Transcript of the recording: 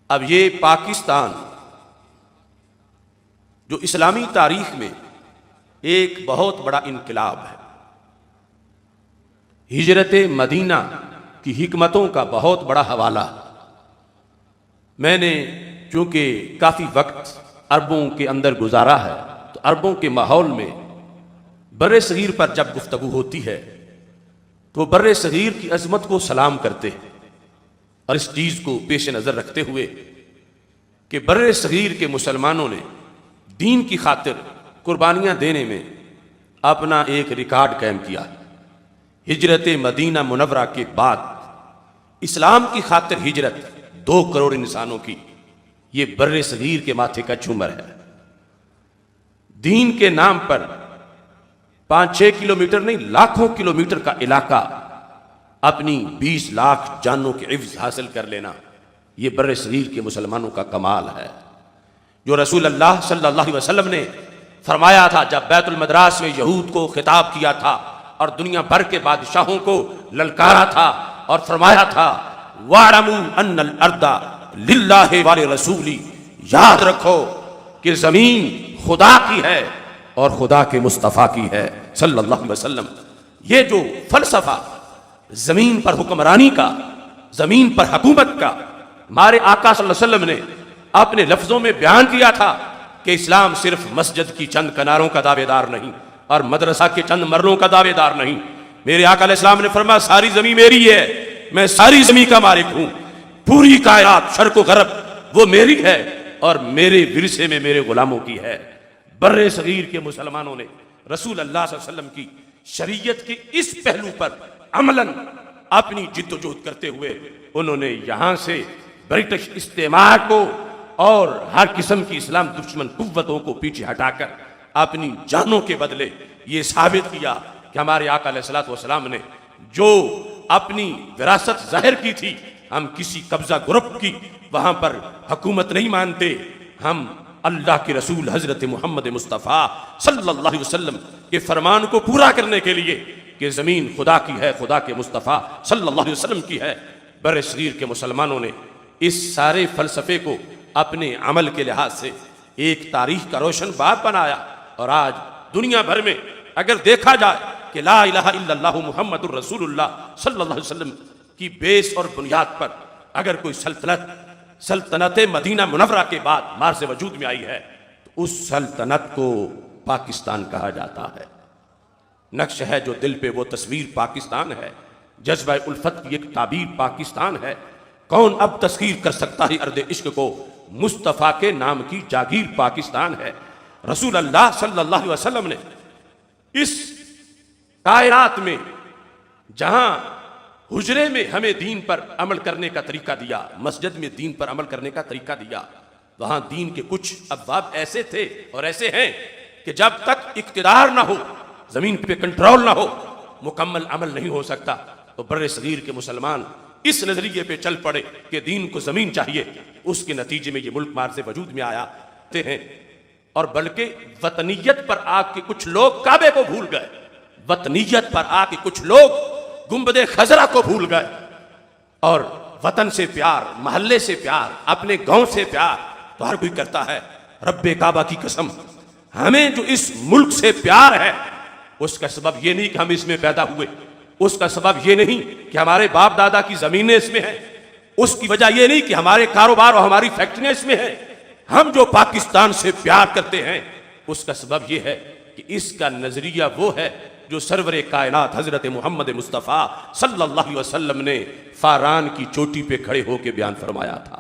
اب یہ پاکستان جو اسلامی تاریخ میں ایک بہت بڑا انقلاب ہے، ہجرت مدینہ کی حکمتوں کا بہت بڑا حوالہ۔ میں نے چونکہ کافی وقت عربوں کے اندر گزارا ہے تو عربوں کے ماحول میں بر صغیر پر جب گفتگو ہوتی ہے تو بر صغیر کی عظمت کو سلام کرتے ہیں، اور اس چیز کو پیش نظر رکھتے ہوئے کہ بر صغیر کے مسلمانوں نے دین کی خاطر قربانیاں دینے میں اپنا ایک ریکارڈ قائم کیا۔ ہجرت مدینہ منورہ کے بعد اسلام کی خاطر ہجرت 2 کروڑ انسانوں کی، یہ بر صغیر کے ماتھے کا جھومر ہے۔ دین کے نام پر 5-6 کلومیٹر نہیں، لاکھوں کلومیٹر کا علاقہ اپنی 20 لاکھ جانوں کے عوض حاصل کر لینا، یہ بر صغیر کے مسلمانوں کا کمال ہے۔ جو رسول اللہ صلی اللہ علیہ وسلم نے فرمایا تھا جب بیت المدراس میں یہود کو خطاب کیا تھا اور دنیا بھر کے بادشاہوں کو للکارا تھا اور فرمایا تھا وَاعْلَمُوا أَنَّ الْأَرْضَ لِلَّهِ وَلِرَسُولِهِ، یاد رکھو کہ زمین خدا کی ہے اور خدا کے مصطفیٰ کی ہے صلی اللہ علیہ وسلم۔ یہ جو فلسفہ زمین پر حکمرانی کا، زمین پر حکومت کا، ہمارے آقا صلی اللہ علیہ وسلم نے اپنے لفظوں میں بیان کیا تھا کہ اسلام صرف مسجد کی چند کناروں کا دعوے دار نہیں اور مدرسہ کے چند مرلوں کا دعوے دار نہیں۔ میرے آقا علیہ السلام نے فرمایا ساری زمین میری ہے، میں ساری زمین کا مالک ہوں، پوری کائنات شرق و غرب وہ میری ہے اور میرے ورثے میں میرے غلاموں کی ہے۔ بر صغیر کے مسلمانوں نے رسول اللہ صلی اللہ علیہ وسلم کی شریعت کے اس پہلو پر عملاً اپنی جد و جہد کرتے ہوئے انہوں نے یہاں سے برٹش استعمار کو اور ہر قسم کی اسلام دشمن قوتوں کو پیچھے ہٹا کر اپنی جانوں کے بدلے یہ ثابت کیا کہ ہمارے آقا علیہ الصلوۃ والسلام نے جو اپنی وراثت ظاہر کی تھی، ہم کسی قبضہ گروپ کی وہاں پر حکومت نہیں مانتے، ہم اللہ کے رسول حضرت محمد مصطفیٰ صلی اللہ علیہ وسلم کے فرمان کو پورا کرنے کے لیے کہ زمین خدا کی ہے، خدا کے مصطفیٰ صلی اللہ علیہ وسلم کی ہے۔ بر صغیر کے مسلمانوں نے اس سارے فلسفے کو اپنے عمل کے لحاظ سے ایک تاریخ کا روشن باب بنایا، اور آج دنیا بھر میں اگر دیکھا جائے کہ لا الہ الا اللہ محمد الرسول اللہ صلی اللہ علیہ وسلم کی بیس اور بنیاد پر اگر کوئی سلطنت مدینہ منورہ کے بعد مارز وجود میں آئی ہے تو اس سلطنت کو پاکستان کہا جاتا ہے۔ نقش ہے جو دل پہ وہ تصویر پاکستان ہے، جذبہ الفت کی ایک تعبیر پاکستان ہے۔ کون اب تسخیر کر سکتا ہے ارض عشق کو، مصطفیٰ کے نام کی جاگیر پاکستان ہے۔ رسول اللہ صلی اللہ علیہ وسلم نے اس کائنات میں جہاں حجرے میں ہمیں دین پر عمل کرنے کا طریقہ دیا، مسجد میں دین پر عمل کرنے کا طریقہ دیا، وہاں دین کے کچھ ابواب ایسے تھے اور ایسے ہیں کہ جب تک اقتدار نہ ہو، زمین پہ کنٹرول نہ ہو، مکمل عمل نہیں ہو سکتا۔ تو بر صغیر کے مسلمان اس نظریے پہ چل پڑے کہ دین کو زمین چاہیے، اس کے نتیجے میں یہ ملک مارز وجود میں آیا ہیں، اور بلکہ وطنیت پر آ کے کچھ لوگ کعبے کو بھول گئے، وطنیت پر آ کے کچھ لوگ گنبد خضرا کو بھول گئے، اور وطن سے پیار، محلے سے پیار، اپنے گاؤں سے پیار تو ہر کوئی کرتا ہے۔ رب کعبہ کی قسم، ہمیں جو اس ملک سے پیار ہے اس کا سبب یہ نہیں کہ ہم اس میں پیدا ہوئے، اس کا سبب یہ نہیں کہ ہمارے باپ دادا کی زمینیں اس میں ہیں، اس کی وجہ یہ نہیں کہ ہمارے کاروبار اور ہماری فیکٹریاں اس میں ہیں۔ ہم جو پاکستان سے پیار کرتے ہیں اس کا سبب یہ ہے کہ اس کا نظریہ وہ ہے جو سرور کائنات حضرت محمد مصطفیٰ صلی اللہ علیہ وسلم نے فاران کی چوٹی پہ کھڑے ہو کے بیان فرمایا تھا۔